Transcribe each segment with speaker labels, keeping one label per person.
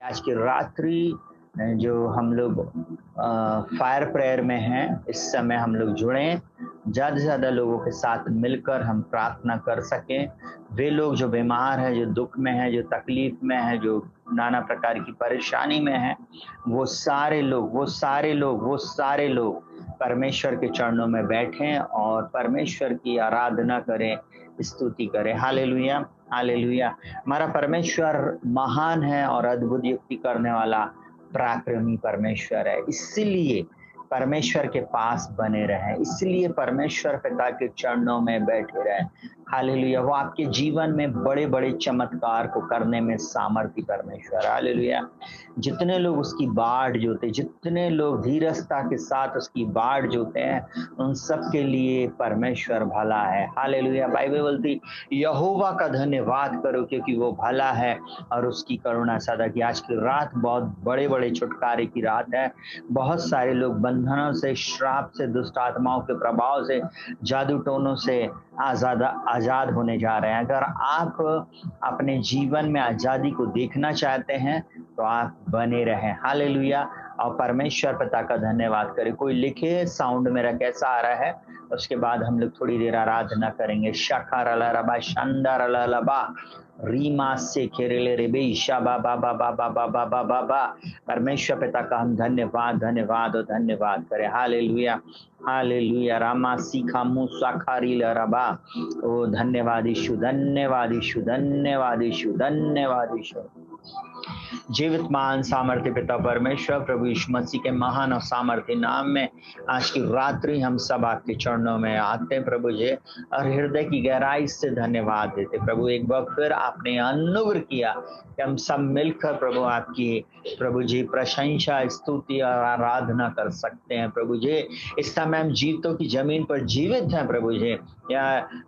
Speaker 1: आज की रात्रि जो हम लोग फायर प्रेयर में हैं, इस समय हम लोग जुड़ें, ज़्यादा से ज़्यादा लोगों के साथ मिलकर हम प्रार्थना कर सकें। वे लोग जो बीमार हैं, जो दुख में हैं, जो तकलीफ में हैं, जो नाना प्रकार की परेशानी में हैं, वो सारे लोग परमेश्वर के चरणों में बैठें और परमेश्वर की आराधना करें, स्तुति करें। Hallelujah, hallelujah. हमारा परमेश्वर महान है और अद्भुत युक्ति करने वाला पराक्रमी परमेश्वर है। इसीलिए परमेश्वर के पास बने रहें, इसलिए परमेश्वर पिता के चरणों में बैठे रहें। हालेलुया। वो आपके जीवन में बड़े बड़े चमत्कार को करने में सामर्थ्य परमेश्वर। हालेलुया। जितने लोग उसकी बाढ़ जोते, जितने लोग धीरजता के साथ उसकी बाढ़ जोते हैं, उन सब के लिए परमेश्वर भला है। हालेलुया। बाइबल बोलती यहोवा का धन्यवाद करो क्योंकि वो भला है और उसकी करुणा सदा की। आज की रात बहुत बड़े बड़े छुटकारे की रात है। बहुत सारे लोग बंधनों से, श्राप से, दुष्ट आत्माओं के प्रभाव से, जादू टोनों से आजाद होने जा रहे हैं। अगर आप अपने जीवन में आजादी को देखना चाहते हैं तो आप बने रहें। हालेलुया। और परमेश्वर पिता का धन्यवाद करें। कोई लिखे साउंड मेरा कैसा आ रहा है, उसके बाद हम लोग थोड़ी देर आराधना करेंगे। शकार अला रबा शानदार अला लबा रीमा से खेरेले रे बेशा बाबा बाबा बाबा बाबा बाबा। परमेश्वर पिता का हम धन्यवाद धन्यवाद और धन्यवाद करें। Hallelujah, hallelujah. रामा सीखा मूसा खारी लरबा। ओ धन्यवाद यीशु, धन्यवाद यीशु, धन्यवाद यीशु, धन्यवाद यीशु। जीवित महान सामर्थ्य पिता परमेश्वर प्रभु यीशु मसीह के महान और सामर्थ्य नाम में आज की रात्रि हम सब आपके चरणों में आते प्रभु जी, और हृदय की गहराई से धन्यवाद देते प्रभु। एक बार फिर आपने अनुग्रह किया कि हम सब मिलकर प्रभु आपकी प्रभु जी प्रशंसा, स्तुति और आराधना कर सकते हैं प्रभु जी। इस समय हम जीवितों की जमीन पर जीवित हैं प्रभु जी। या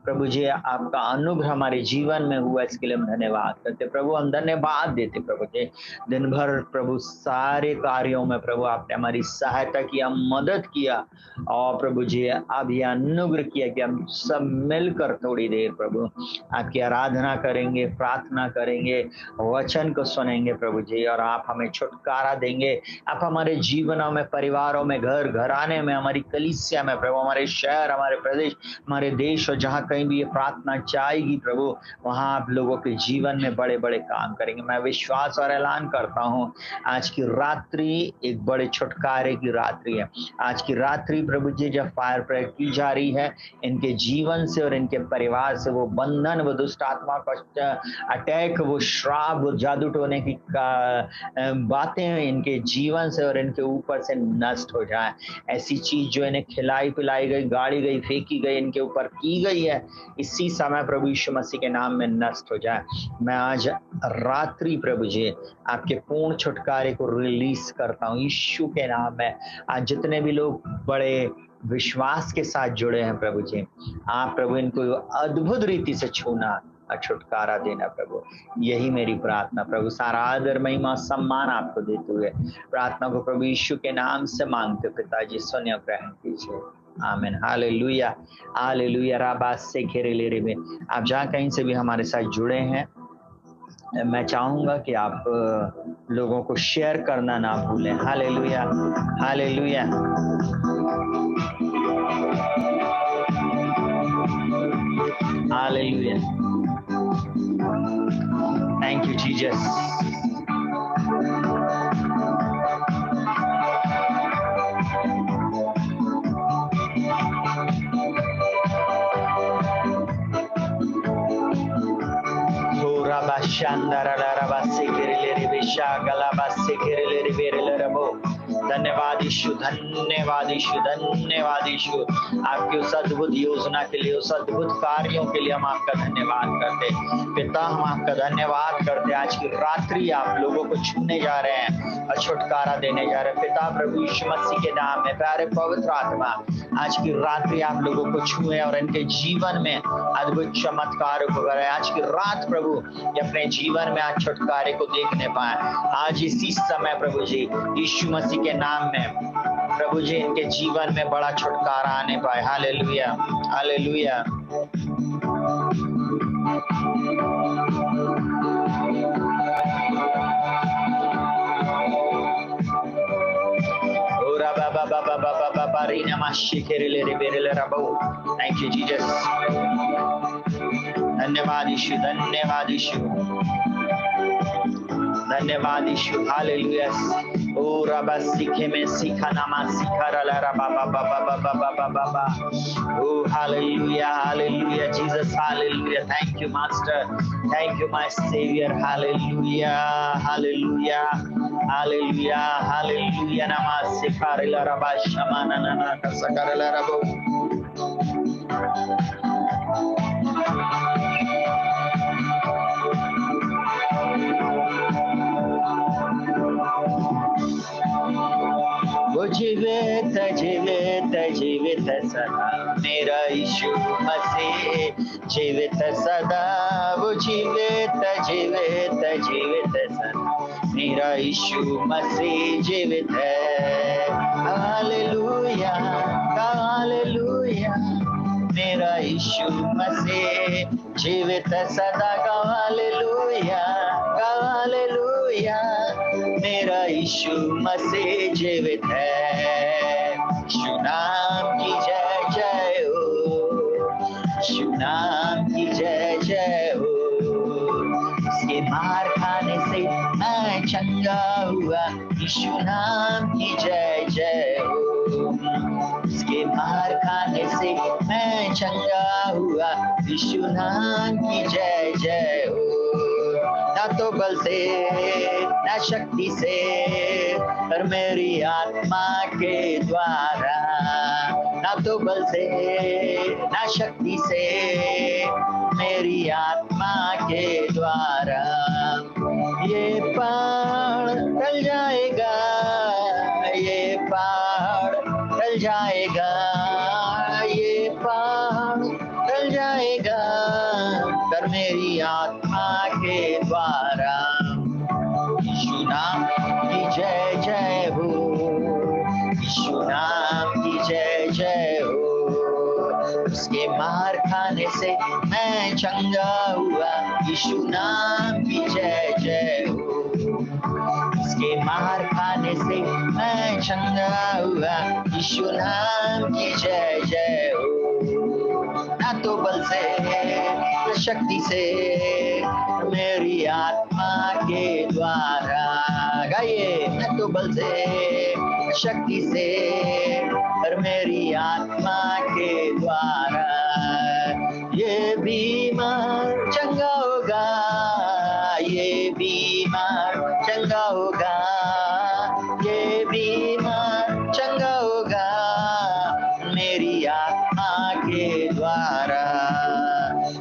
Speaker 1: प्रभु जी आपका अनुग्रह हमारे जीवन में हुआ, इसके लिए हम धन्यवाद करते प्रभु। हम धन्यवाद देते प्रभु जी। दिन भर प्रभु सारे कार्यों में प्रभु आपने हमारी सहायता किया, मदद किया, और प्रभु जी अब यह अनुग्रह किया कि हम सब मिलकर थोड़ी देर प्रभु आपकी आराधना करेंगे, प्रार्थना करेंगे, वचन को सुनेंगे प्रभु जी, और आप हमें छुटकारा देंगे। आप हमारे जीवनों में, परिवारों में, घर घराने में, हमारी कलीसिया में प्रभु, हमारे शहर, हमारे प्रदेश, हमारे देश, और जहाँ कहीं भी ये प्रार्थना जाएगी प्रभु, वहाँ आप लोगों के जीवन में बड़े बड़े काम करेंगे। मैं विश्वास और ऐलान करता हूँ आज की रात्रि एक बड़े छुटकारे की रात्रि है। आज की रात्रि प्रभु जी जब फायर प्रेयर की जा रही है, इनके जीवन से और इनके परिवार से वो बंधन, वो दुष्ट आत्मा का अटैक, वो श्राप, वो जादू टोने की बातें इनके जीवन से और इनके ऊपर से नष्ट हो जाए। ऐसी चीज जो इन्हें खिलाई पिलाई गई, गाड़ी गई, फेंकी गई, इनके ऊपर की गई है, इसी समय प्रभु यीशु मसीह के नाम में नष्ट हो जाए। मैं आज रात्रि प्रभु जी आपके पूर्ण छुटकारे को रिलीज करता हूँ यीशु के नाम में। आज जितने भी लोग बड़े विश्वास के साथ जुड़े हैं प्रभु जी, आप प्रभु इनको अद्भुत रीति से छूना और छुटकारा देना प्रभु, यही मेरी प्रार्थना प्रभु। सारा आदर, महिमा, सम्मान आपको देते हुए प्रार्थना को प्रभु यीशु के नाम से मांगते पिताजी, सुनिए, ग्रहण कीजिए। आमीन। Hallelujah, hallelujah. राबास से घेरे ले रे में आप जहाँ कहीं से भी हमारे साथ जुड़े हैं, मैं चाहूंगा कि आप लोगों को शेयर करना ना भूलें। Hallelujah, hallelujah. Hallelujah. Thank you Jesus. धन्यवाद यीशु, धन्यवाद यीशु, धन्यवाद यीशु। आपकी उस अद्भुत योजना के लिए, उस अद्भुत कार्यों के लिए हम आपका धन्यवाद करते पिता। हम आपका धन्यवाद करते। आज की रात्रि आप लोगों को छूने जा रहे हैं और छुटकारा देने जा रहे हैं पिता प्रभु यीशु मसीह के नाम में। प्यारे पवित्र आत्मा, आज की रात्रि आप लोगों को छुए और इनके जीवन में अद्भुत चमत्कार को करें। आज की रात प्रभु अपने जीवन में आज छुटकारे को देखने पाए। आज इसी समय प्रभु जी यीशु मसीह के नाम में प्रभु जी इनके जीवन में बड़ा छुटकारा आने पाए। Hallelujah, hallelujah. Thank you Jesus. धन्यवाद यीशु, धन्यवाद यीशु, धन्यवाद यीशु। हालेलुया। ओ रबा सीखे में सीखा नामा सीखा रला रबा बाबा बाबा बाबा बाबा बाबा। Oh hallelujah, hallelujah Jesus, hallelujah. Thank you master, thank you my saviour. Hallelujah, hallelujah, hallelujah, hallelujah. नामा सीखा रला रबा शमाना नाना कसका रला रबो। वो जीवित जीवित जीवित सदा मेरा यीशु मसीह, जीवित सदा। वो जीवित जीवित जीवित सदा मेरा यीशु मसीह जीवित है। Hallelujah, hallelujah. मेरा यीशु मसीह जीवित सदा का। Hallelujah, hallelujah. मेरा यीशु मसीह जीवित है। यीशु नाम की जय जय हो, यीशु नाम की जय जय हो। उसके मार खाने से मैं चंगा हुआ, यीशु नाम की जय जय हो। उसके मार खाने से मैं चंगा हुआ, यीशु नाम की जय जय हो। ना तो बल से ना शक्ति से, पर मेरी आत्मा के द्वारा। ना तो बल से ना शक्ति से, मेरी आत्मा के द्वारा। ये पहाड़ टल जाएगा, ये पहाड़ टल जाएगा, ये पहाड़ टल जाएगा, पर मेरी आत्मा के द्वारा। यीशु नाम की जय जय हो, यीशु नाम की जय जय हो। उसके मार खाने से मैं चंगा हुआ, यीशु नाम की जय जय हो। उसके मार खाने से मैं चंगा हुआ, यीशु नाम की जय जय हो। ना तो बल से न शक्ति से, मेरी आत्मा के द्वारा। गाइए, न तो बल से शक्ति से, पर मेरी आत्मा के द्वारा। ये बीमार चंगा होगा, ये बीमार चंगा होगा, ये बीमार चंगा होगा, मेरी आत्मा के द्वारा।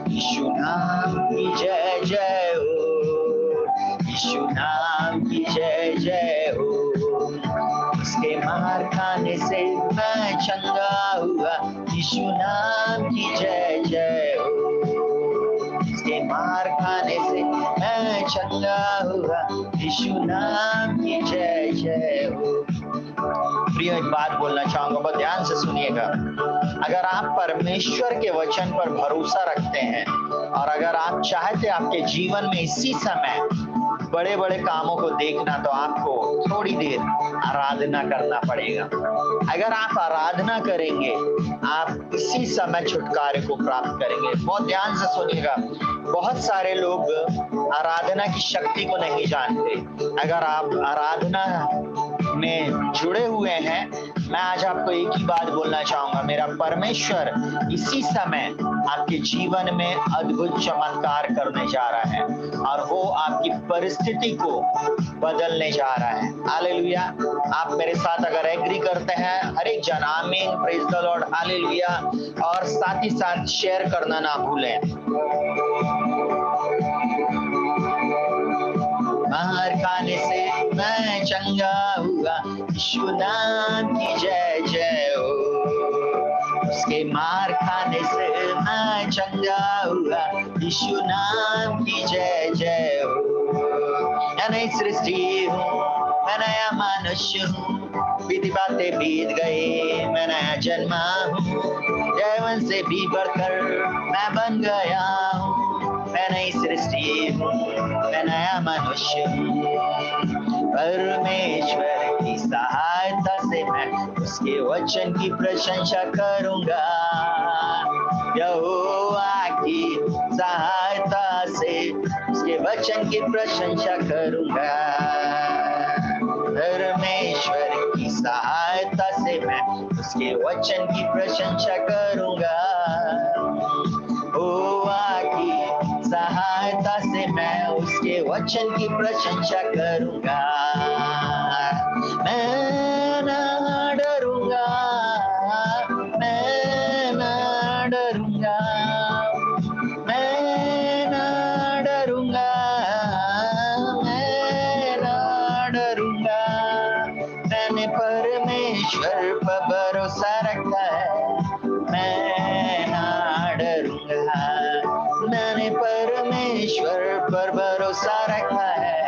Speaker 1: यीशु नाम की जय जय हो, यीशु नाम की जय जय हो। उसके मार खाने से मैं चंगा हुआ, यीशु नाम की जय जय हो। उसके मार खाने से मैं चंगा हुआ, यीशु नाम की जय जय हो। प्रिय, एक बात बोलना चाहूंगा, बहुत ध्यान से सुनिएगा। अगर आप परमेश्वर के वचन पर भरोसा रखते हैं और अगर आप चाहते आपके जीवन में इसी समय बड़े बड़े कामों को देखना, तो आपको थोड़ी देर आराधना करना पड़ेगा। अगर आप आराधना करेंगे, आप इसी समय छुटकारे को प्राप्त करेंगे। बहुत ध्यान से सुनिएगा। बहुत सारे लोग आराधना की शक्ति को नहीं जानते। अगर आप आराधना में जुड़े हुए हैं, मैं आज आपको एक ही बात बोलना चाहूंगा, मेरा परमेश्वर इसी समय आपके जीवन में अद्भुत चमत्कार करने जा रहा है और वो आपकी परिस्थिति को बदलने जा रहा है। हालेलुया। आप मेरे साथ अगर एग्री करते हैं, हर एक जन आमीन, प्रेज द लॉर्ड, हालेलुया। और साथ ही साथ शेयर करना ना भूलें। मार खाने से मैं चंगा हुआ, यीशु नाम की जय जय हो। उसके मार खाने से मैं चंगा हुआ, यीशु नाम की जय जय हो। मैं नई सृष्टि हूँ, मैं नया मनुष्य हूँ, बीती बातें बीत गई, मैं नया जन्मा हूँ। जयवन से भी बढ़कर मैं बन गया हूँ। मैं नई सृष्टि हूँ, मैं नया मनुष्य हूँ। परमेश्वर की सहायता से मैं उसके वचन की प्रशंसा करूंगा। यहोवा की सहायता से उसके वचन की प्रशंसा करूंगा। परमेश्वर की सहायता से मैं उसके वचन की प्रशंसा करूंगा। यहोवा की सहायता से मैं उसके वचन की प्रशंसा करूंगा। मैं ना डरूंगा, मैं ना डरूंगा, मैं ना डरूंगा, मैं ना डरूंगा। मैंने परमेश्वर पर भरोसा रखा है, मैं ना डरूंगा। मैंने परमेश्वर पर भरोसा रखा है,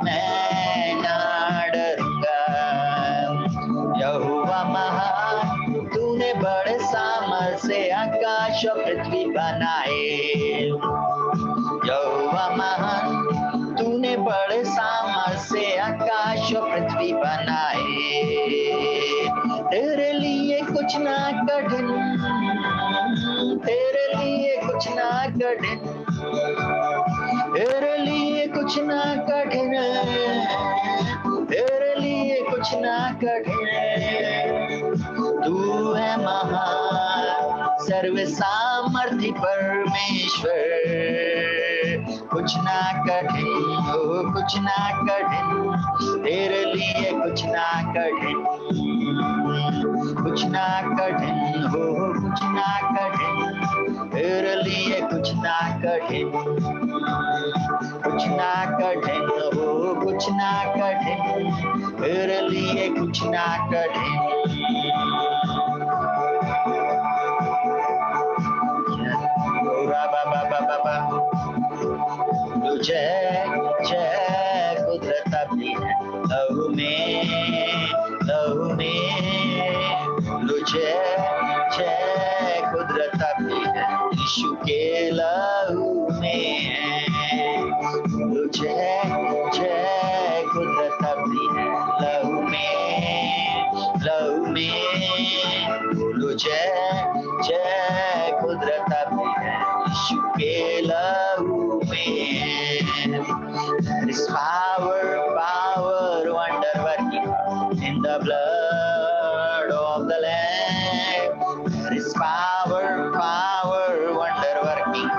Speaker 1: मैं ना डरूंगा। यहोवा महान, तूने बड़े सामर्थ से आकाश और पृथ्वी बनाए। यहोवा महान, तूने बड़े सामर्थ से आकाश और पृथ्वी बनाए। तेरे लिए कुछ ना कठिन, तेरे लिए कुछ ना कठिन, तेरे लिए कुछ ना कठिन, तेरे लिए कुछ ना कठिन। तू है महान सर्व सामर्थी परमेश्वर, कुछ ना कठिन हो, कुछ ना कठिन, तेरे लिए कुछ ना कठिन, कुछ ना कठिन हो, कुछ ना कठिन, तेरे लिए कुछ ना कठिन, कुछ ना कठिन हो, कुछ ना कठिन, तेरे लिए कुछ ना कठिन। जय जय कुदरत अपनी है लहू में, लहू में। जय जय कुदरत अपनी है यीशु के लहू में। जय जय कुदरत अपनी है लहू में, लहू में। बोलो जय जय कुदरत अपनी है यीशु के लहू में। There is power, power, wonder working in the blood of the Lamb. There is power, power, wonder working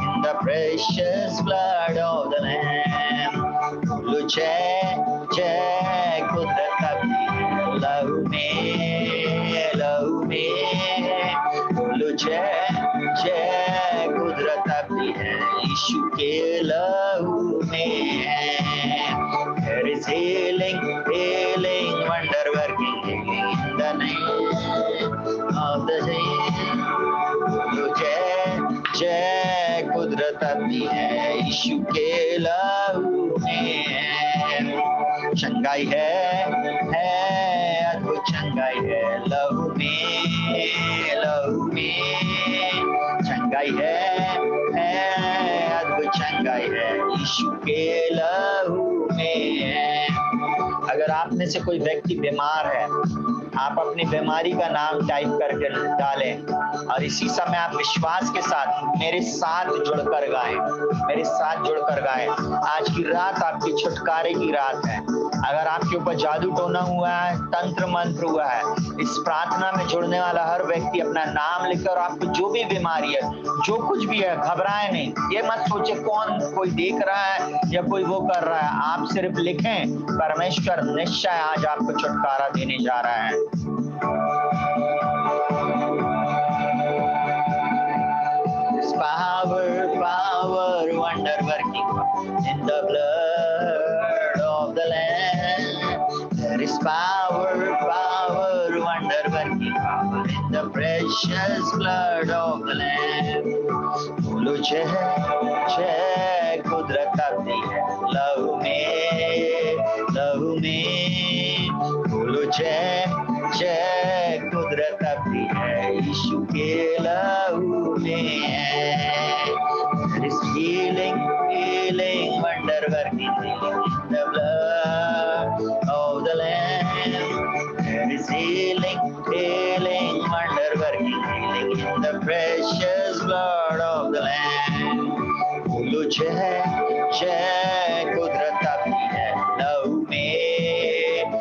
Speaker 1: in the precious blood of the Lamb. बोलो जय जय कुदरत अपनी है लहू में, लहू में। बोलो जय जय कुदरत अपनी है यीशु के लहू में। There is healing, healing, wonder working in the name of the Lamb. बोलो जय जय कुदरत अपनी है यीशु के लहू में। चंगाई है अद्भुत चंगाई है लहू में, लहू में। चंगाई है अद्भुत चंगाई है यीशु के लहू में। अगर आप में से कोई व्यक्ति बीमार है, आप अपनी बीमारी का नाम टाइप करके डालें और इसी समय आप विश्वास के साथ मेरे साथ जुड़कर गाएं, मेरे साथ जुड़कर गाएं। आज की रात आपकी छुटकारे की रात है। अगर आपके ऊपर जादू टोना हुआ है, तंत्र मंत्र हुआ है, इस प्रार्थना में जुड़ने वाला हर व्यक्ति अपना नाम लिखकर, आपको जो भी बीमारी है, जो कुछ भी है, घबराए नहीं। ये मत सोचे कौन कोई देख रहा है या कोई वो कर रहा है। आप सिर्फ लिखें, परमेश्वर निश्चय आज आपको छुटकारा देने जा रहा है। Power, power, wonder working in the blood of the Lamb. There is power, power, wonder working in the precious blood of the Lamb. बोलो जय जय कुदरत अपनी है लहू में, लहू में। बोलो जय जय कुदरत अपनी है यीशु के लहू में। There is healing, healing, wonder working in the blood of the Lamb. जय जय कुदरत आपकी है लहू में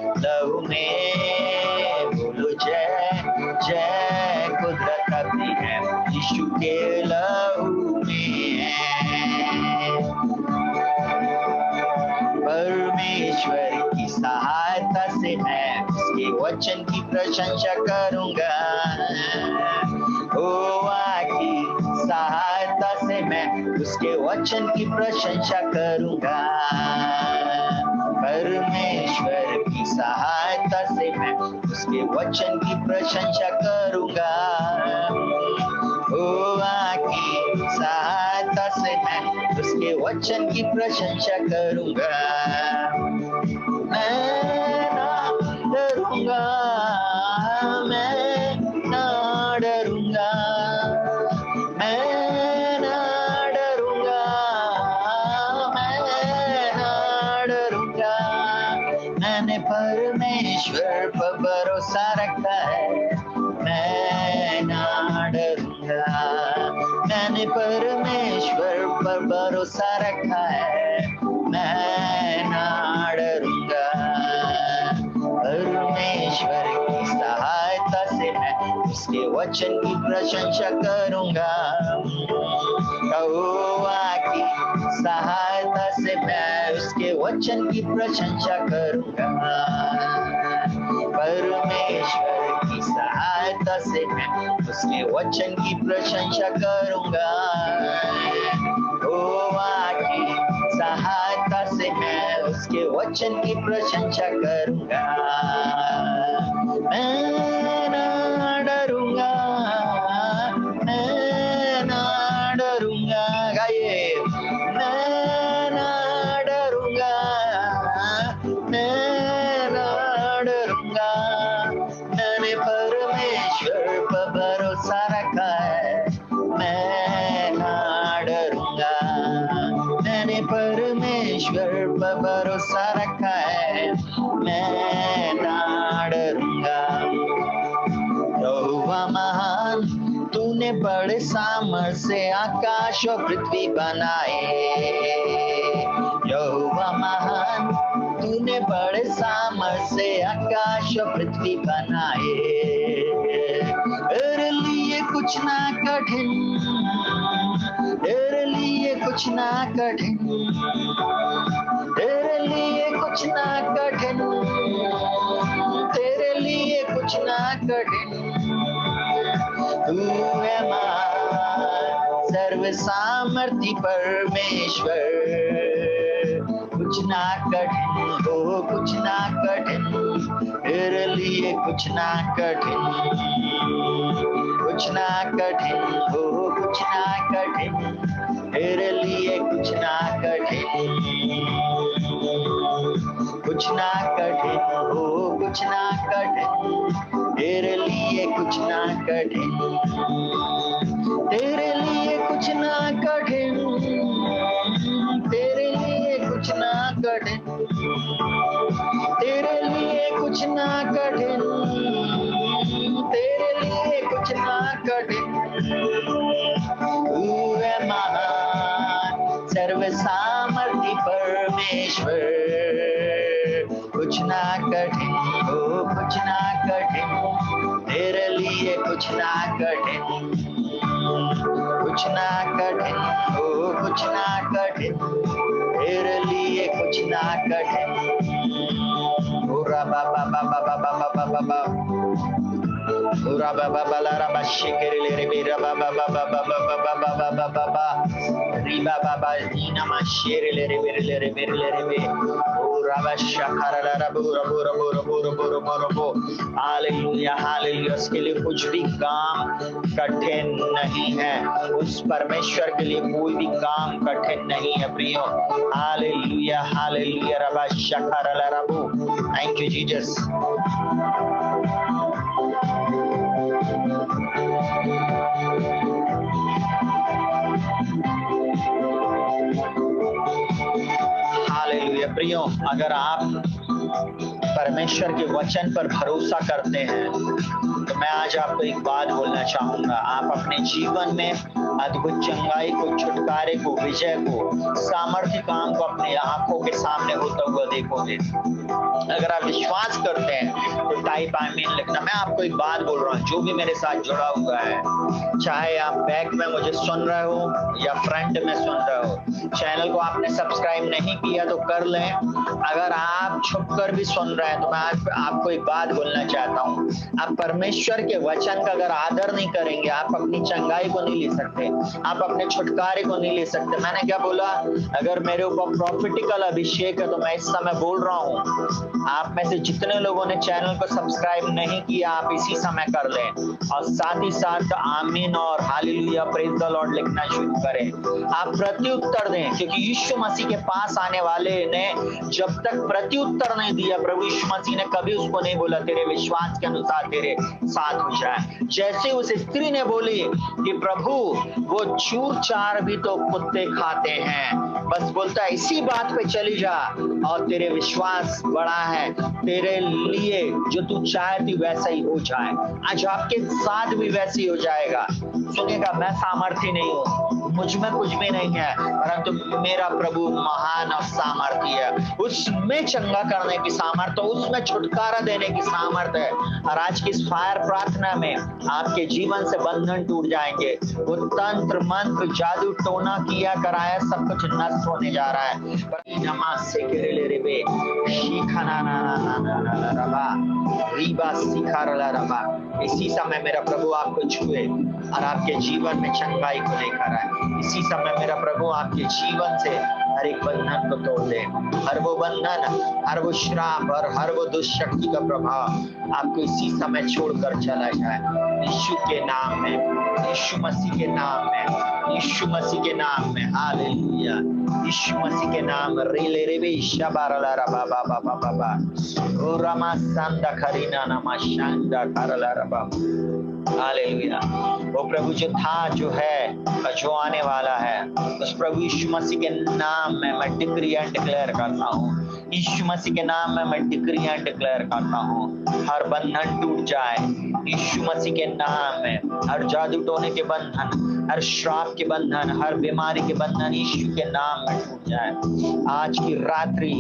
Speaker 1: बोलो जय जय कुदरत आपकी है यीशु के लहू में परमेश्वर की सहायता से मैं उसके वचन की प्रशंसा करूंगा यहोवा की सहायता से मैं उसके वचन की प्रशंसा करूंगा परमेश्वर की सहायता से मैं उसके वचन की प्रशंसा करूंगा यहोवा की सहायता से मैं उसके वचन की प्रशंसा करूंगा मैं ना डरूंगा मैं ना डरूंगा मैं ना डरूंगा मैं ना डरूंगा मैंने परमेश्वर पर भरोसा रखा है मैं ना डरूंगा मैंने परमेश्वर पर भरोसा रखा है मैं ना डरूंगा परमेश्वर की सहायता से मैं उसके वचन की प्रशंसा करूंगा यहोवा की सहायता से मैं उसके वचन की प्रशंसा करूंगा परमेश्वर की सहायता से मैं उसके वचन की प्रशंसा करूंगा यहोवा की सहायता से मैं उसके वचन की प्रशंसा करूंगा मैं ना डरूंगा मैं ना डरूंगा गाइए मैं ना डरूंगा मैं ना डरूंगा मैंने परमेश्वर पर भरोसा रखा है मैं ना डरूंगा मैंने परमेश्वर पर भरोसा रखा है मैं ना डरूंगा यहोवा महान तूने बड़े सामर्थ से आकाश और पृथ्वी बनाए यहोवा महान तूने बड़े सामर्थ से आकाश और पृथ्वी बनाए तेरे लिए कुछ ना कठिन तेरे लिए कुछ ना कठिन तेरे लिए कुछ ना कठिन तेरे लिए कुछ ना कठिन तू है महान सर्व सामर्थी परमेश्वर कुछ ना कठिन हो कुछ ना कठिन तेरे लिए कुछ ना कठिन कुछ ना कठिन हो कुछ ना कठिन तेरे लिए कुछ ना कठिन कुछ ना कठिन हो कुछ ना कठिन तेरे लिए कुछ ना कठिन तेरे लिए कुछ ना कठिन तेरे लिए कुछ ना कठिन तेरे लिए कुछ ना कठिन तेरे लिए कुछ ना कठिन तू है महान सर्व सामर्थी परमेश्वर कुछ ना कठिन हो कुछ ना कठिन तेरे लिए कुछ ना कठिन कुछ ना कठिन हो कुछ ना कठिन तेरे लिए कुछ ना कठिन पूरा बाबा बाबा बाबा बाबा बाबा पूरा बाबा बाला रबा शिकर ले रे मेरा बाबा बाबा बाबा बाबा बाबा बाबा रिबा बाबा दीना मा शेर ले रे मेरे ले रे मेरे ले रे पूरा बशखर ला रबो रबो रबो रबो रबो रबो रबो हालेलुया हालेलुया उसके लिए कुछ भी काम कठिन नहीं है उस परमेश्वर के लिए कोई भी काम कठिन नहीं है प्रियो hallelujah hallelujah rava शखर La रबो thank you Jesus hallelujah प्रियो अगर आप परमेश्वर के वचन पर भरोसा करते हैं तो मैं आज आपको एक बात बोलना चाहूंगा आप अपने जीवन में अद्भुत चंगाई को, छुटकारे को, विजय को, सामर्थ्य काम को अपने आंखों के सामने होता हुआ देखोगे। अगर आप विश्वास करते हैं तो टाइप आमीन लिखना। मैं आपको एक बात बोल रहा हूँ, जो भी मेरे साथ जुड़ा हुआ है, चाहे आप बैक में मुझे सुन रहे हो या फ्रंट में सुन रहे हो, चैनल को आपने सब्सक्राइब नहीं किया तो कर लें। अगर आप छुपकर भी सुन रहे हैं तो मैं आज आपको एक बात बोलना चाहता हूँ, आप परमेश्वर के वचन का अगर आदर नहीं करेंगे, आप अपनी चंगाई को नहीं ले सकते, आप अपने छुटकारे को नहीं ले सकते। मैंने क्या बोला? अगर मेरे ऊपर प्रॉफिटिकल अभिषेक है तो मैं इस समय बोल रहा हूँ, आप में से जितने लोगों ने चैनल को सब्सक्राइब नहीं किया, आप इसी समय कर लें और साथ ही साथ आमीन और हालेलुया प्रेज द लॉर्ड लिखना शुरू करें। आप प्रत्युत्तर दें, क्योंकि यीशु मसीह के पास आने वाले ने जब तक प्रत्युत्तर नहीं दिया, प्रभु यीशु मसीह ने कभी उसको नहीं बोला तेरे विश्वास के अनुसार तेरे साथ हो जाए। जैसे उस स्त्री ने बोली कि प्रभु वो चूर चार भी तो कुत्ते खाते हैं, बस बोलता है इसी बात पे चली जा और तेरे विश्वास बड़ा है, तेरे लिए जो तू चाहती वैसा ही हो जाए। आज आपके साथ भी वैसे ही हो जाएगा। सुनिएगा, मैं सामर्थ्य नहीं हूँ, मुझ में कुछ भी नहीं है, परंतु मेरा प्रभु महान और सामर्थ्य है। उसमें चंगा करने की सामर्थ्य, उसमें छुटकारा देने की सामर्थ्य है। और आज की इस फायर प्रार्थना में आपके जीवन से बंधन टूट जाएंगे। वो तंत्र मंत्र जादू टोना किया कराया सब कुछ नष्ट होने जा रहा है। इसी समय मेरा प्रभु आपको छुए और आपके जीवन में चंगाई को लेकर आए। इसी समय मेरा प्रभु आपके जीवन से हर एक बंधन को तोड़ दे, हर वो बंधन, हर वो श्राप और हर वो दुष्शक्ति का प्रभाव आपको इसी समय छोड़कर चला जाए। यीशु के नाम में, यीशु मसीह के नाम में, यीशु मसीह के नाम में, हालेलुया। यीशु मसीह के नाम रेले रेबे शबारला रबा बाबा बाबा बाबा ओ रमा संदा खरीना नमा शांदा करला रबा, हालेलुया। वो प्रभु जो था, जो है और जो आने वाला है, उस प्रभु यीशु मसीह के नाम में मैं डिक्री एंड डिक्लेयर करता हूँ। यीशु मसीह के नाम में मैं डिक्री एंड डिक्लेयर करता हूँ, हर बंधन टूट जाए यीशु मसीह के नाम में। हर जादू टोने के बंधन, हर श्राप के बंधन, हर बीमारी के बंधन यीशु के नाम में टूट जाए। आज की रात्रि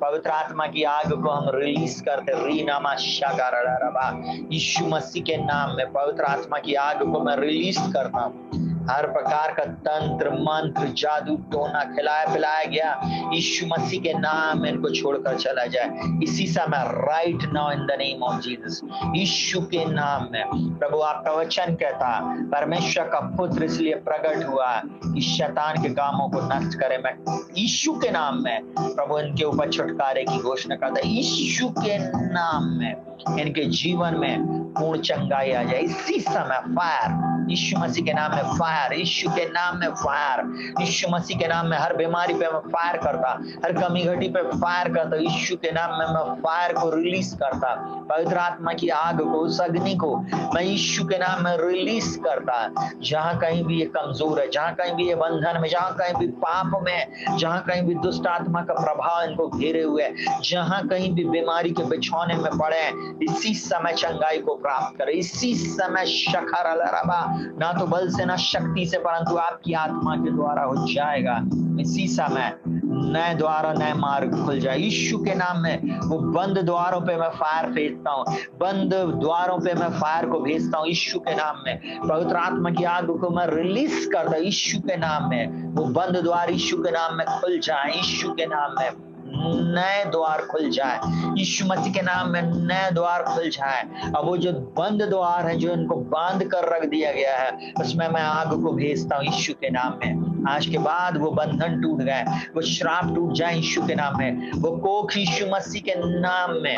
Speaker 1: पवित्र आत्मा की आग को हम रिलीज करते, रीनामा शागारा रबा, यीशु मसीह के नाम में पवित्र आत्मा की आग को मैं रिलीज करता हूँ। हर प्रकार का तंत्र मंत्र जादू टोना खिलाया पिलाया गया यीशु मसीह के नाम में इनको छोड़कर चला जाए इसी समय, right now in the name of Jesus. यीशु के नाम में प्रभु आपका वचन कहता, परमेश्वर का पुत्र इसलिए प्रकट हुआ कि शैतान के कामों को नष्ट करे। मैं यीशु के नाम में प्रभु इनके ऊपर छुटकारे की घोषणा करता, यीशु के नाम में इनके जीवन में पूर्ण चंगाई आ जाए इसी समय। फायर यीशु मसीह के नाम में, फायर यीशु के नाम में, फायर यीशु मसीह के नाम में। हर बीमारी पे मैं फायर करता, हर कमी घटी पे फायर करता, यीशु के नाम में मैं फायर को रिलीज करता। पवित्र आत्मा की आग को, उस अग्नि को मैं यीशु के नाम में रिलीज करता। जहां कहीं भी ये कमजोर है, जहां कहीं भी ये बंधन में, जहां कहीं भी पाप में, जहां कहीं भी दुष्ट आत्मा का प्रभाव इनको घेरे हुए, जहां कहीं भी बीमारी के बिछौने में पड़े, इसी समय चंगाई को प्राप्त करे इसी समय। शखर अलरबा, ना तो बल से ना शक्ति से, परंतु आपकी आत्मा के द्वारा हो जाएगा इसी समय। नए द्वार और नए मार्ग खुल जाए यीशु के नाम में। वो बंद द्वारों पे मैं फायर भेजता हूँ, बंद द्वारों पे मैं फायर को भेजता हूँ यीशु के नाम में। पवित्र आत्मा की आग को मैं रिलीज करता हूँ यीशु के नाम में। वो बंद द्वार यीशु के नाम में खुल जाए यीशु के नाम में। नए द्वार खुल जाए यीशु मसीह के नाम में, नए द्वार खुल जाए। अब वो जो बंद द्वार है, जो इनको बांध कर रख दिया गया है, उसमें मैं आग को भेजता हूँ यीशु के नाम में। आज के बाद वो बंधन टूट गए, वो श्राप टूट जाए यीशु के नाम में। वो कोख यीशु मसीह के नाम में,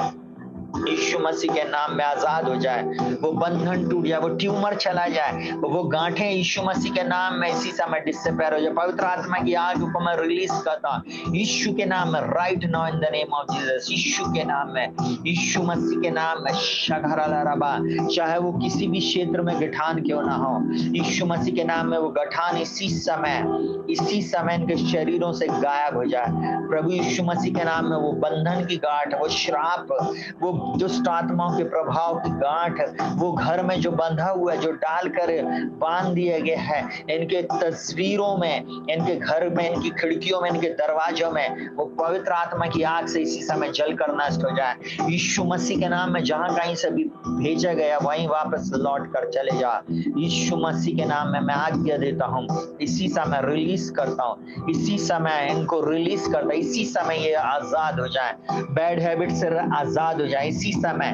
Speaker 1: यीशु मसीह के नाम में आजाद हो जाए। वो बंधन टूट जाए, वो ट्यूमर चला जाए, वो गांठें यीशु मसीह के नाम में इसी समय डिसअपीयर हो जाए। पवित्र आत्मा की आग को मैं रिलीज करता हूं यीशु के नाम में, right now in the name of Jesus. यीशु के नाम में, यीशु मसीह के नाम में। शघरलरबा, चाहे वो किसी भी क्षेत्र में गठान क्यों ना हो, यीशु मसीह के नाम में वो गठान इसी समय इनके शरीरों से गायब हो जाए। प्रभु यीशु मसीह के नाम में वो बंधन की गांठ, वो श्राप, वो दुष्ट आत्माओं के प्रभाव की गांठ वो घर में जो बंधा हुआ है, जो डालकर बांध दिया गया है, इनके तस्वीरों में, इनके घर में, इनकी खिड़कियों में, इनके दरवाजों में, वो पवित्र आत्मा की आग से इसी समय जलकर नष्ट हो जाए। यीशु मसीह के नाम में जहां कहीं से भी भेजा गया वहीं वापस लौट कर चले जा। यीशु मसीह के नाम में मैं आज्ञा देता हूँ, इसी समय रिलीज करता हूँ, इसी समय इनको रिलीज करता, इसी समय ये आजाद हो जाए, बैड हैबिट से आजाद हो जाए, इसी समय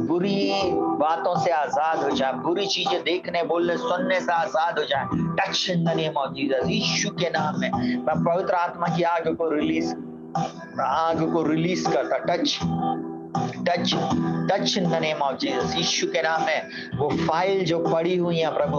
Speaker 1: बुरी बातों से आजाद हो जाए, बुरी चीजें देखने, बोलने, सुनने से आजाद हो जाए। Touch in the name of Jesus. यीशु के नाम में मैं पवित्र आत्मा की आग को रिलीज करता। Touch touch touch in the name of Jesus. यीशु के नाम में वो फाइल जो पड़ी हुई है प्रभु,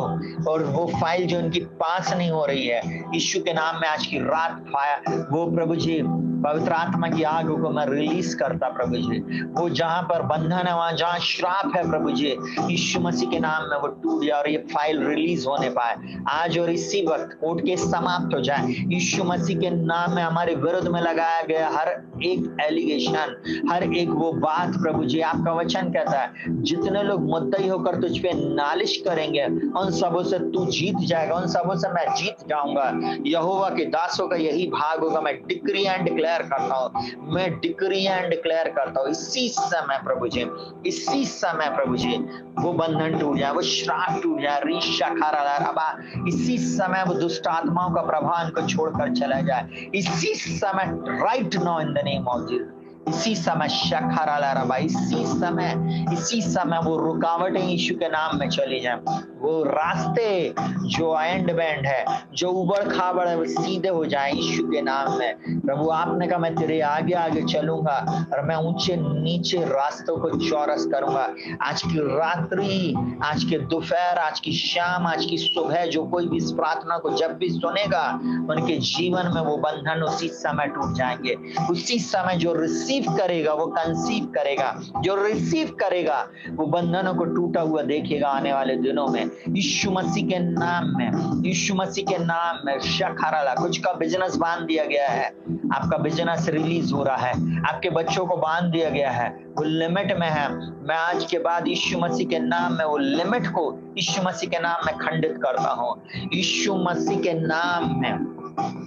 Speaker 1: और वो फाइल जो उनकी पास नहीं हो रही है, यीशु के नाम में आज की रात फायर वो प्रभु जी पवित्र आत्मा की आग को मैं रिलीज करता प्रभु जी। वो जहां पर बंधन है, वहां जहां श्राप है प्रभु जी, यीशु मसीह के नाम में वो टूट जाए और ये फाइल रिलीज होने पाए आज और इसी वक्त। कोर्ट केस समाप्त हो जाए यीशु मसीह के नाम में। हमारे विरुद्ध में लगाया गया हर एक एलिगेशन, हर एक वो बात प्रभु जी, आपका वचन कहता है जितने लोग मुद्दई होकर तुझ पे नालिश करेंगे उन सबों से तू जीत जाएगा, उन सबों से मैं जीत जाऊंगा। यहोवा के दासों का यही भाग होगा। मैं डिक्री एंड डिक्लेयर करता हूँ, मैं डिक्री एंड डिक्लेयर करता हूँ इसी समय प्रभु जी, इसी समय प्रभु जी वो बंधन टूट जाए, वो श्राप टूट जाए। रीशा खारा रबा, इसी समय वो दुष्ट आत्माओं का प्रभाव इनको छोड़कर चला जाए इसी समय, right now in the name of Jesus. इसी समय शखारा रबा, इसी समय वो रुकावटें यीशु के नाम में चली जाए। वो रास्ते जो एंड बैंड है, जो उबड़ खाबड़ है, वो सीधे हो जाए यीशु के नाम में। प्रभु आपने कहा मैं तेरे आगे आगे चलूंगा और मैं ऊंचे नीचे रास्तों को चौरस करूंगा। आज की रात्रि, आज के दोपहर, आज की शाम, आज की सुबह जो कोई भी इस प्रार्थना को जब भी सुनेगा उनके जीवन में वो बंधन उसी समय टूट जाएंगे। उसी समय जो रिसीव करेगा वो कंसीव करेगा, जो रिसीव करेगा वो बंधनों को टूटा हुआ देखेगा आने वाले दिनों में यीशु मसीह के नाम में। यीशु मसीह के नाम में शखाराला, कुछ का बिजनेस बांध दिया गया है, आपका बिजनेस रिलीज हो रहा है, आपके बच्चों को बांध दिया गया है, वो लिमिट में है। मैं आज के बाद यीशु मसीह के नाम में वो लिमिट को यीशु मसीह के नाम में खंडित करता हूँ। यीशु मसीह के नाम में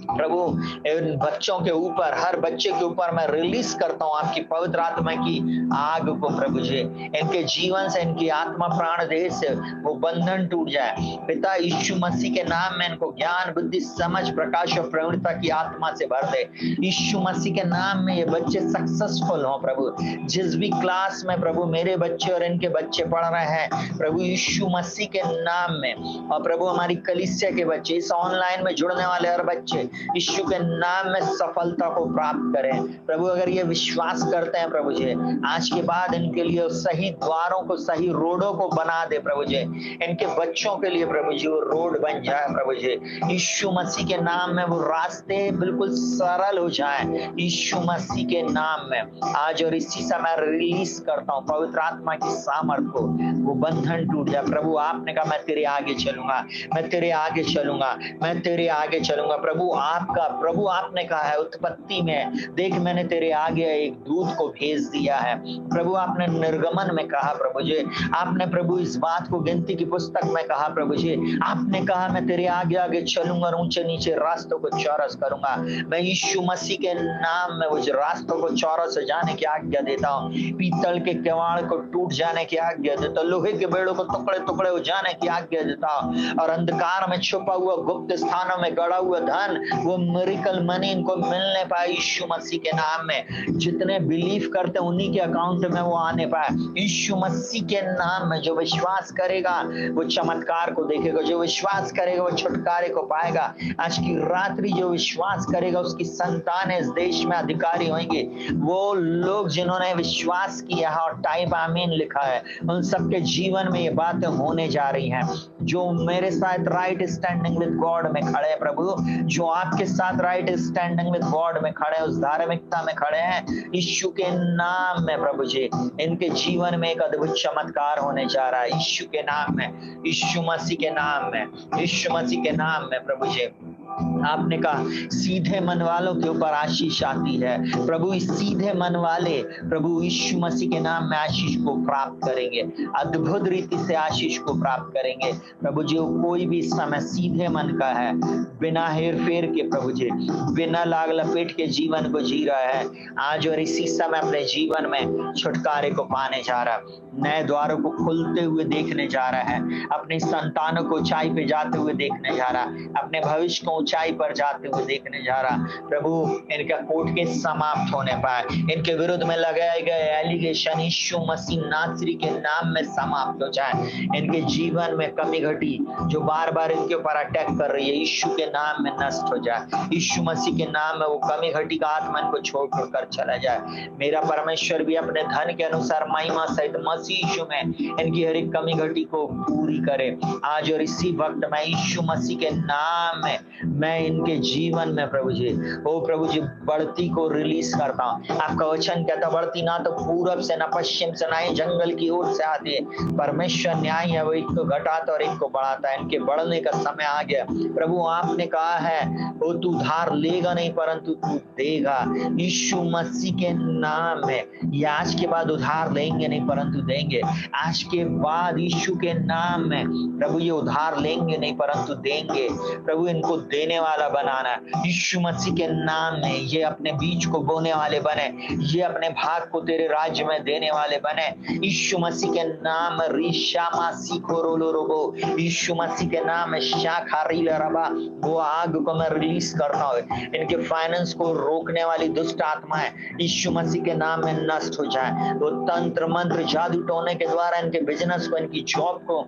Speaker 1: प्रभु इन बच्चों के ऊपर, हर बच्चे के ऊपर मैं रिलीज करता हूँ आपकी पवित्र आत्मा की आग को प्रभु जी। इनके जीवन से, इनकी आत्मा प्राण देह से वो बंधन टूट जाए पिता। यीशु मसीह के नाम में इनको ज्ञान, बुद्धि, समझ, प्रकाश और प्रवीणता की आत्मा से भर दे यीशु मसीह के नाम में। ये बच्चे सक्सेसफुल हों प्रभु, जिस भी क्लास में प्रभु मेरे बच्चे और इनके बच्चे पढ़ रहे हैं प्रभु यीशु मसीह के नाम में। और प्रभु हमारी कलीसिया के बच्चे, इस ऑनलाइन में जुड़ने वाले हर बच्चे यीशु के नाम में सफलता को प्राप्त करें प्रभु। अगर ये विश्वास करते हैं प्रभु जी, आज के बाद इनके लिए सही द्वारों को, सही रोडों को बना दे प्रभु जी। इनके बच्चों के लिए प्रभु जी वो रोड बन जाए प्रभु जी। यीशु मसीह के नाम में वो रास्ते बिल्कुल सरल हो जाए यीशु मसीह के नाम में। आज और इसी समय रिलीज करता हूँ पवित्र आत्मा की सामर्थ को, वो बंधन टूट जाए प्रभु। आपने कहा मैं तेरे आगे चलूंगा, मैं तेरे आगे चलूंगा, मैं तेरे आगे चलूंगा प्रभु। आपका प्रभु आपने कहा है उत्पत्ति में, देख मैंने तेरे आगे एक दूत को भेज दिया है प्रभु। आपने निर्गमन में कहा प्रभु जी, आपने प्रभु इस बात को गिनती की पुस्तक में कहा प्रभु जी। आपने कहा मैं तेरे आगे आगे चलूंगा और ऊंचे नीचे रास्तों को चौरस करूंगा। मैं यीशु मसीह के नाम में उस रास्तों को चौरस जाने की आज्ञा देता हूँ। पीतल के किवाड़ को टूट जाने की आज्ञा देता हूँ, लोहे के बेड़ों को टुकड़े टुकड़े हो जाने की आज्ञा देता हूँ, और अंधकार में छुपा हुआ गुप्त स्थानों में गड़ा हुआ धन, वो मिरेकल मनी इनको मिलने पाए यीशु मसीह के नाम में। जितने बिलीव करते हैं उन्हीं के अकाउंट में वो आने पाए यीशु मसीह के नाम में। जो विश्वास करेगा वो चमत्कार को देखेगा, जो विश्वास करेगा वो छुटकारे को पाएगा। आज की रात्रि जो विश्वास करेगा उसकी संतान इस देश में अधिकारी होंगे। वो लोग जिन्होंने विश्वास किया है और टाइप आमीन लिखा है, उन सबके जीवन में ये बातें होने जा रही हैं। जो मेरे साथ राइट स्टैंडिंग विद गॉड में खड़े हैं प्रभु, जो आपके साथ राइट स्टैंडिंग विद गॉड में खड़े हैं, उस धार्मिकता में खड़े हैं यीशु के नाम में प्रभु जी, इनके जीवन में एक अद्भुत चमत्कार होने जा रहा है यीशु के नाम में, यीशु मसीह के नाम में, यीशु मसीह के नाम में प्रभु जी। आपने कहा सीधे मन वालों के ऊपर आशीष आती है। प्रभु इस सीधे मन वाले प्रभु यीशु मसीह के नाम में आशीष को प्राप्त करेंगे, अद्भुत रीति से आशीष को प्राप्त करेंगे। प्रभु जी कोई भी इस समय सीधे मन का है, बिना हेर फेर के प्रभु जी बिना लाग लपेट के जीवन को जी रहा है, आज और इसी समय अपने जीवन में छुटकारे को पाने जा रहा है, नए द्वारों को खुलते हुए देखने जा रहा है, अपनी संतानों को ऊंचाई पे जाते हुए देखने जा रहा, अपने भविष्य को ऊंचाई पर जाते हुए देखने जा रहा। प्रभु इनका कोर्ट केस समाप्त होने पाए, इनके विरुद्ध में लगाए गए एलिगेशन यीशु मसीह नासरी के नाम में समाप्त हो जाए। इनके जीवन में कमी घटी जो बार बार इनके ऊपर अटैक कर रही है, यीशु के नाम में नष्ट हो जाए। यीशु मसीह के नाम में वो कमी घटी का आत्मा इनको छोड़ कर चला जाए। मेरा परमेश्वर भी अपने धन के अनुसार महिमा सहित मसीह यीशु में इनकी हर एक कमी घटी को पूरी करे। आज और इसी वक्त मैं यीशु मसीह के नाम में मैं इनके जीवन में प्रभु जी ओ प्रभु जी बढ़ती को रिलीज करता हूँ। आपका वचन कहता बढ़ती ना तो पूरब से ना पश्चिम से ना ही जंगल की ओर से आती है। परमेश्वर न्याय है, वो एक को घटाता और एक को बढ़ाता है। इनके बढ़ने का समय आ गया। प्रभु आपने कहा है वो तू उधार लेगा नहीं परंतु तू देगा। यीशु मसीह के नाम में ये आज के बाद उधार लेंगे नहीं परंतु देंगे। आज के बाद यीशु के नाम में प्रभु ये उधार लेंगे नहीं परंतु देंगे। प्रभु इनको देने वाला बनाना। यीशु मसीह के नाम में ये अपने बीज को बोने वाले बने, ये अपने भाग को तेरे राज्य में देने वाले बने। यीशु मसीह के नाम रिशामा सीखोरोलो रोबो, यीशु मसीह के नाम में शाखारील रबा, वो आग को मैं रिलीज करता हूँ। इनके फाइनेंस को रोकने वाली दुष्ट आत्माएं यीशु मसीह के नाम में नष्ट हो जाए। वो तंत्र मंत्र जादू टोने के द्वारा इनके बिजनेस को, इनकी जॉब को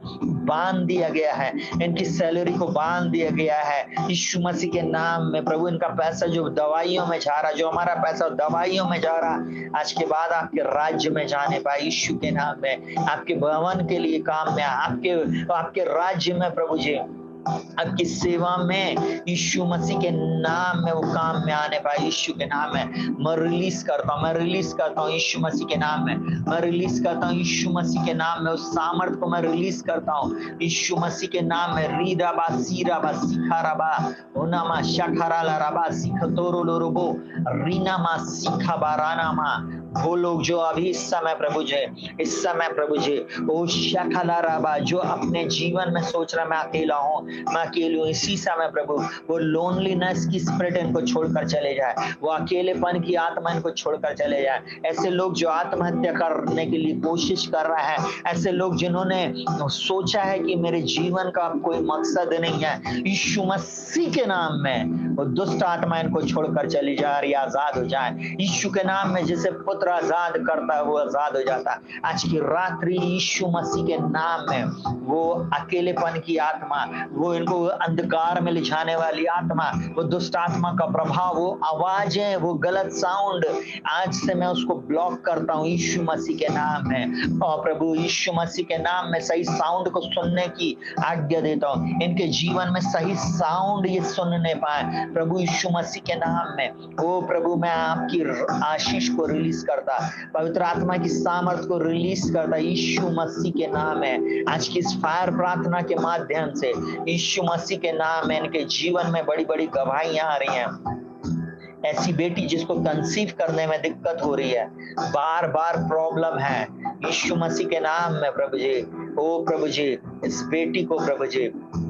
Speaker 1: बांध दिया गया है, इनकी सैलरी को बांध दिया गया है यीशु मसीह के नाम में। प्रभु इनका पैसा जो दवाइयों में जा रहा, जो हमारा पैसा दवाइयों में जा रहा, आज के बाद आपके राज्य में जाने पाए यीशु के नाम में। आपके भवन के लिए काम में, आपके राज्य में प्रभु जी आपकी सेवा में यीशु मसीह के नाम में वो काम में आने पाए यीशु के नाम में। मैं रिलीज करता हूँ, मैं रिलीज करता हूँ यीशु मसीह के नाम में। मैं रिलीज करता हूँ यीशु मसीह के नाम में। उस सामर्थ को मैं रिलीज करता हूँ यीशु मसीह के नाम में। रीराबा सीराबा सिखाराबा ओनामा शखराला रबा सिखतोरो लोरोबो रीनामा सिखाबारानामा। वो लोग जो अभी इस समय प्रभु जी, इस समय प्रभु जी वो शखला रबा जो अपने जीवन में सोच रहा मैं अकेला हूँ, मैं अकेली हूँ, इसी समय प्रभु वो लोनलीनेस की स्पिरिट इनको छोड़कर चले जाए, वो अकेलेपन की आत्मा इनको छोड़कर चले जाए। ऐसे लोग जो आत्महत्या करने के लिए कोशिश कर रहा है, ऐसे लोग जिन्होंने सोचा है कि मेरे जीवन का कोई मकसद नहीं है, यीशु मसीह के नाम में वो दुष्ट आत्मा इनको छोड़कर चली जा रही, आजाद हो जाए यीशु के नाम में। जैसे पुत्र आजाद करता है वो आजाद हो जाता है। आज की रात्रि यीशु मसीह के नाम में वो अकेलेपन की आत्मा, वो इनको अंधकार में ले जाने वाली आत्मा, वो दुष्ट आत्मा का प्रभाव, वो आवाजें, वो गलत साउंड, आज से मैं उसको ब्लॉक करता हूँ यीशु मसीह के नाम में। और प्रभु यीशु मसीह के नाम में सही साउंड को सुनने की आज्ञा देता हूँ। इनके जीवन में सही साउंड ये सुनने पाए प्रभु यीशु मसीह के नाम में। ओ प्रभु मैं आपकी आशीष को रिलीज करता, पवित्र आत्मा की सामर्थ को रिलीज करता यीशु मसीह के नाम में। आज की इस फायर प्रार्थना के माध्यम से यीशु मसीह के नाम में इनके जीवन में बड़ी बड़ी गवाहियां आ रही हैं। ऐसी बेटी जिसको कंसीव करने में दिक्कत हो रही है, बार बार प्रॉब्लम है, यीशु मसीह के नाम में प्रभु जी, ओ प्रभु जी इस बेटी को प्रभु जी,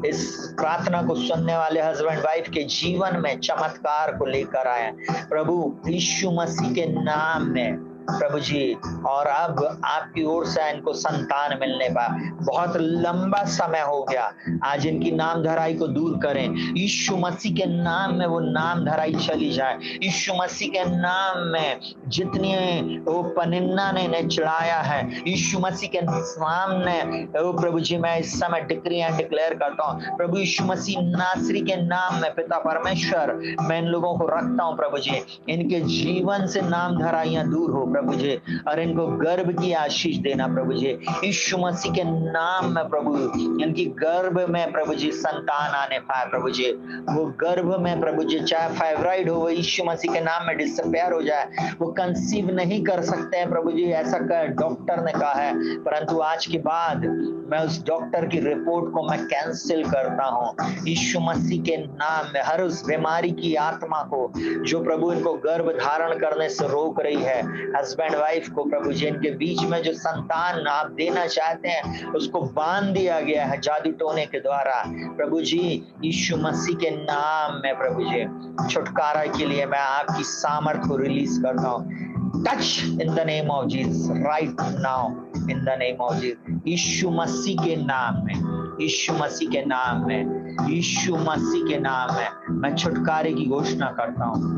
Speaker 1: इस प्रार्थना को सुनने वाले हस्बैंड वाइफ के जीवन में चमत्कार को लेकर आए प्रभु यीशु मसीह के नाम में प्रभु जी। और अब आपकी ओर से इनको संतान मिलने का बहुत लंबा समय हो गया, आज इनकी नाम धराई को दूर करें यीशु मसीह के नाम में। वो नाम धराई चली जाए यीशु मसीह के नाम में। जितनी वो पनिन्ना ने चढ़ाया है यीशु मसीह के सामने, वो प्रभु जी मैं इस समय डिक्री एंड डिक्लेयर करता हूँ प्रभु यीशु मसीह नासरी के नाम में। पिता परमेश्वर मैं इन लोगों को रखता हूँ प्रभु जी, इनके जीवन से नाम धराइयां दूर हो प्रभु जी, और इनको गर्भ की आशीष देना प्रभु जी, यीशु मसीह के नाम में प्रभु। इनकी गर्भ में प्रभु जी संतान आने पाए प्रभु जी, वो गर्भ में प्रभु जी चाहे फाइब्राइड हो वो यीशु मसीह के नाम में डिसअपियर हो जाए। वो कंसीव नहीं कर सकते हैं प्रभु जी, ऐसा डॉक्टर ने कहा है, परंतु आज के बाद मैं उस डॉक्टर की रिपोर्ट को मैं कैंसिल करता हूँ यीशु मसीह के नाम में। हर उस बीमारी की आत्मा को जो प्रभु इनको गर्भ धारण करने से रोक रही है, हस्बैंड वाइफ को प्रभु जी, इनके बीच में जो संतान आप देना चाहते हैं उसको बांध दिया गया है जादू टोने के द्वारा प्रभु जी, यीशु मसीह के नाम में प्रभु जी छुटकारा के लिए मैं आपकी सामर्थ को रिलीज करता हूँ। Touch in the name of Jesus right now, in the name of Jesus, यीशु मसीह के नाम में, यीशु मसीह के नाम में, यीशु मसीह के नाम में मैं छुटकारे की घोषणा करता हूँ,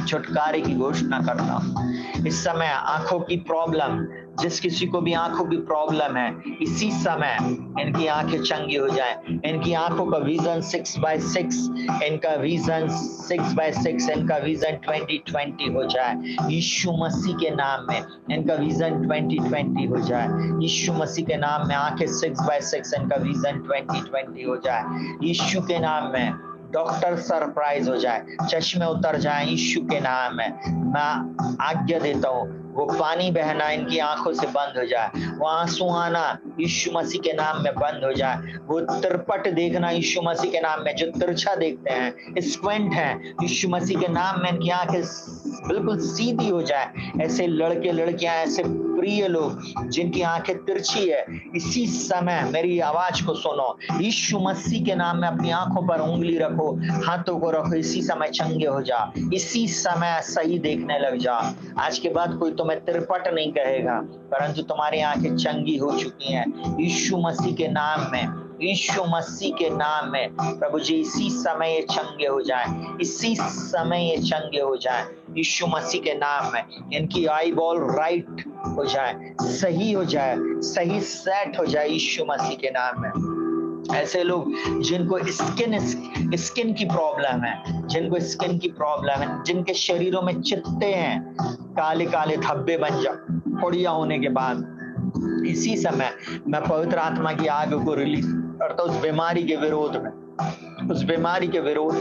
Speaker 1: छुटकारे की घोषणा करता हूँ। इस समय आंखों की प्रॉब्लम, जिस किसी को भी आंखों की प्रॉब्लम है, इसी समय इनकी आंखें चंगी हो जाए, इनकी आंखों का विजन 6/6, इनका विजन 6/6, इनका विजन 20/20 हो जाए यीशु मसीह के नाम में, इनका विजन 20/20 हो जाए यीशु मसीह के नाम में। आंखें 6/6, इनका विजन 20/20 हो जाए यीशु के नाम में। डॉक्टर सरप्राइज हो जाए, चश्मे उतर जाए यीशु के नाम में। मैं आज्ञा देता हूँ वो पानी बहना इनकी आंखों से बंद हो जाए, वो आंसू आना यीशु मसीह के नाम में बंद हो जाए, वो तिरपट देखना यीशु मसीह के नाम में, जो तिरछा देखते हैं, स्क्वेंट है यीशु मसीह के नाम में इनकी आंखें बिल्कुल सीधी हो जाए। ऐसे लड़के लड़कियां, ऐसे प्रिय लोग जिनकी आंखें तिरछी है, इसी समय मेरी आवाज को सुनो, यीशु मसीह के नाम में अपनी आंखों पर उंगली रखो, हाथों को रखो, इसी समय चंगे हो जा, इसी समय सही देखने लग जा। आज के बाद कोई तुम्हें तिरपट नहीं कहेगा, परंतु तुम्हारी आंखें चंगी हो चुकी हैं यीशु मसीह के नाम में, यीशु मसीह के नाम में प्रभु जी। इसी समय ये चंगे हो जाए, इसी समय ये चंगे हो जाए यीशु मसीह के नाम में। इनकी आई बॉल राइट हो जाए, सही हो जाए, सही सेट हो जाए यीशु मसीह के नाम में। ऐसे लोग जिनको स्किन की प्रॉब्लम है, जिनको स्किन की प्रॉब्लम है, जिनके शरीरों में चित्ते हैं, काले काले धब्बे बन जाए फोड़िया होने के बाद, इसी समय मैं पवित्र आत्मा की आग को रिलीज करता हूं उस बीमारी के विरोध में, उस बीमारी के विरोध,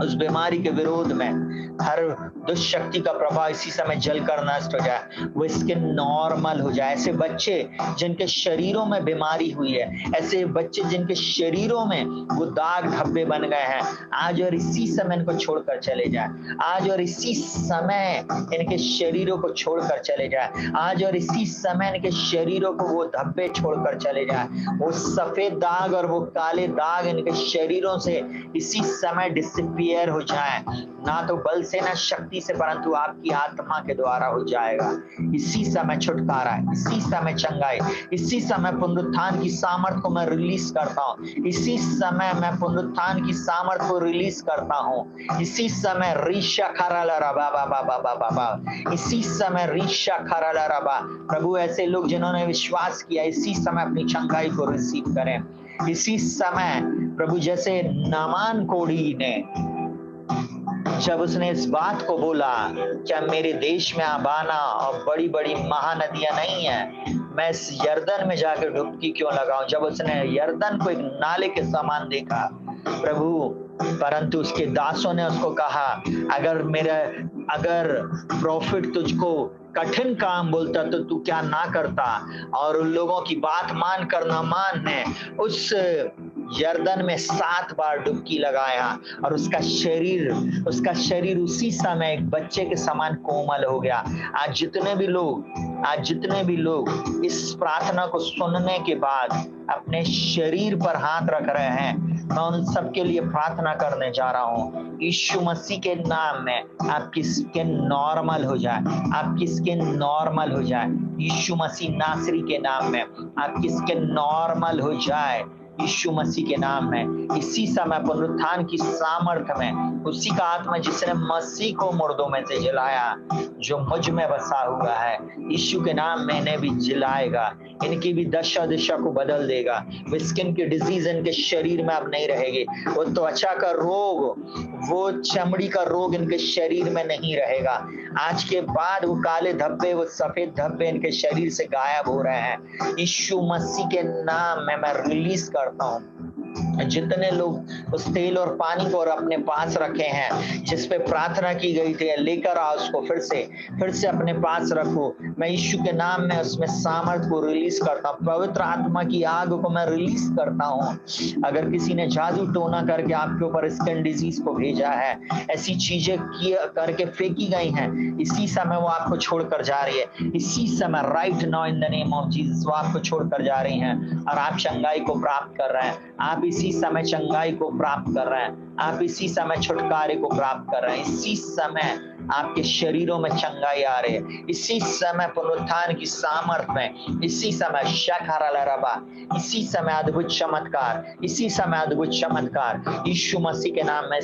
Speaker 1: उस बीमारी के विरोध में। हर दुष्शक्ति का प्रभाव इसी समय जलकर नष्ट हो जाए, वो स्किन नॉर्मल हो जाए। ऐसे बच्चे जिनके शरीरों में बीमारी हुई है, ऐसे बच्चे जिनके शरीरों में वो दाग धब्बे बन गए हैं, आज और इसी समय इनको छोड़कर चले जाए, आज और इसी समय इनके शरीरों को छोड़कर चले जाए, आज और इसी समय इनके शरीरों को वो धब्बे छोड़कर चले जाए, वो सफेद दाग और वो काले दाग इनके शरीरों से इसी समय डिसअपियर हो जाए। ना तो बल से ना शक्ति से, परंतु आपकी आत्मा के द्वारा हो जाएगा। इसी समय छुटकारा, इसी समय चंगाई, इसी समय पुनरुत्थान की सामर्थ को मैं रिलीज करता हूँ, इसी समय मैं पुनरुत्थान की सामर्थ को रिलीज करता हूँ, इसी समय रीशा खराला रबा बाबा बाबा बाबा, इसी समय रीशा खराला रबा। प्रभु ऐसे लोग जिन्होंने विश्वास किया इसी समय अपनी चंगाई को रिसीव करें। इसी समय प्रभु जैसे नामान कोढ़ी ने जब उसने इस बात को बोला, क्या मेरे देश में आबाना और बड़ी बड़ी महानदियां नहीं है, मैं इस यर्दन में जाकर डुबकी क्यों लगाऊं। जब उसने यर्दन को एक नाले के समान देखा प्रभु, परंतु उसके दासों ने उसको कहा, अगर प्रॉफिट तुझको कठिन काम बोलता तो तू क्या ना करता। और उन लोगों की बात मान कर नामान ने उस यर्दन में 7 बार डुबकी लगाया और उसका शरीर उसी समय एक बच्चे के समान कोमल हो गया। आज जितने भी लोग इस प्रार्थना को सुनने के बाद अपने शरीर पर हाथ रख रहे हैं, मैं उन सबके लिए प्रार्थना करने जा रहा हूँ यीशु मसीह के नाम में। आपकी स्किन नॉर्मल हो जाए, आपकी स्किन नॉर्मल हो जाए यीशु मसीह नासरी के नाम में, आपकी स्किन नॉर्मल हो जाए यीशु मसीह के नाम में। इसी समय पुनरुत्थान की सामर्थ में उसी का आत्मा जिसने मसीह को मुर्दों में से जलाया, जो मुझ में बसा हुआ है, यीशु के नाम में इन्हें भी जिलाएगा, इनकी भी दशा दिशा को बदल देगा। वो स्किन की डिजीज इनके शरीर में अब नहीं रहेगी, वो त्वचा का रोग, वो चमड़ी का रोग इनके शरीर में नहीं रहेगा। आज के बाद वो काले धब्बे, वो सफेद धब्बे इनके शरीर से गायब हो रहे हैं। यीशु मसीह के नाम में मैं रिलीज करता हूँ। जितने लोग उस तेल और पानी को और अपने पास रखे हैं, जिस पे प्रार्थना की गई थी, लेकर आओ उसको फिर से अपने पास रखो। मैं यीशु के नाम में उसमें सामर्थ को रिलीज करता हूँ, पवित्र आत्मा की आग को मैं रिलीज करता हूँ। अगर किसी ने जादू टोना करके आपके ऊपर स्किन डिजीज को भेजा है, ऐसी चीजें करके फेंकी गई हैं, इसी समय वो आपको छोड़कर जा रही है। इसी समय right now in the name of Jesus वो आपको छोड़कर जा रही हैं और आप चंगाई को प्राप्त कर रहे हैं। आप इसी समय चंगाई को प्राप्त कर रहे हैं, आप इसी समय छुटकारे को प्राप्त कर रहे हैं। इसी समय आपके शरीरों में चंगाई आ रही है, इसी समय पुनरुत्थान की सामर्थ में, इसी समय शखरलरबा, इसी समय अद्भुत चमत्कार, इसी समय अद्भुत चमत्कार यीशु मसीह के नाम में।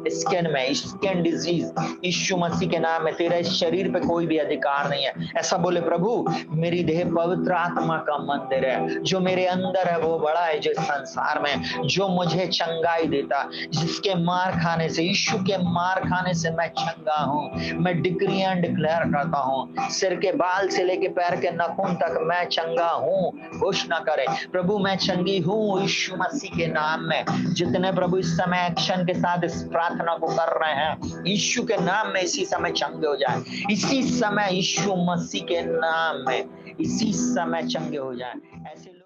Speaker 1: स्किन डिजीज यीशु मसीह के नाम में, तेरे शरीर पे कोई भी अधिकार नहीं है। ऐसा बोले प्रभु, मेरी देह पवित्र आत्मा का मंदिर है, जो मेरे अंदर है वो बड़ा है जो संसार में, जो मुझे चंगाई देता, जिसके मार खाने से, यीशु के मार खाने से मैं चंगा हूं। मैं डिक्री एंड डिक्लेयर करता हूं, सिर के बाल से लेके पैर के नाखून तक मैं चंगा हूं। घोषणा करें, प्रभु मैं चंगी हूं यीशु मसीह के नाम में। जितने प्रभु इस समय एक्शन के साथ इस प्रार्थना को कर रहे हैं, यीशु के नाम में इसी समय चंगे हो जाए, इसी समय यीशु मसीह के नाम में इसी समय चंगे हो जाए। ऐसे